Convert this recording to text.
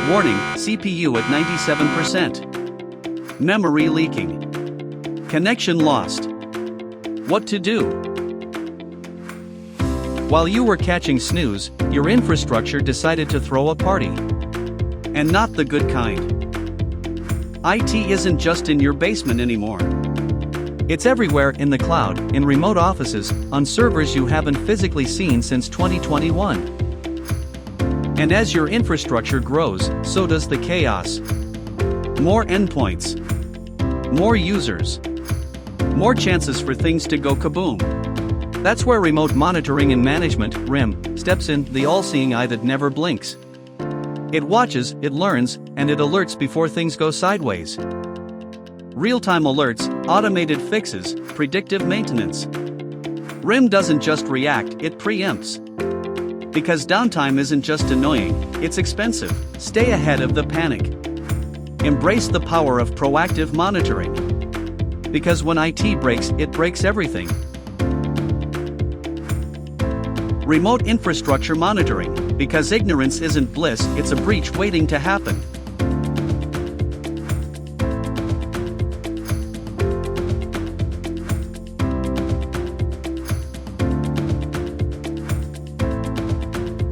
Warning, CPU at 97%. Memory leaking. Connection lost. What to do? While you were catching snooze, your infrastructure decided to throw a party. And not the good kind. IT isn't just in your basement anymore. It's everywhere, in the cloud, in remote offices, on servers you haven't physically seen since 2021. And as your infrastructure grows, so does the chaos. More endpoints. More users. More chances for things to go kaboom. That's where Remote Monitoring and Management, RIMM, steps in, the all-seeing eye that never blinks. It watches, it learns, and it alerts before things go sideways. Real-time alerts, automated fixes, predictive maintenance. RIMM doesn't just react, it preempts. Because downtime isn't just annoying, it's expensive. Stay ahead of the panic. Embrace the power of proactive monitoring. Because when IT breaks, it breaks everything. Remote infrastructure monitoring. Because ignorance isn't bliss, it's a breach waiting to happen.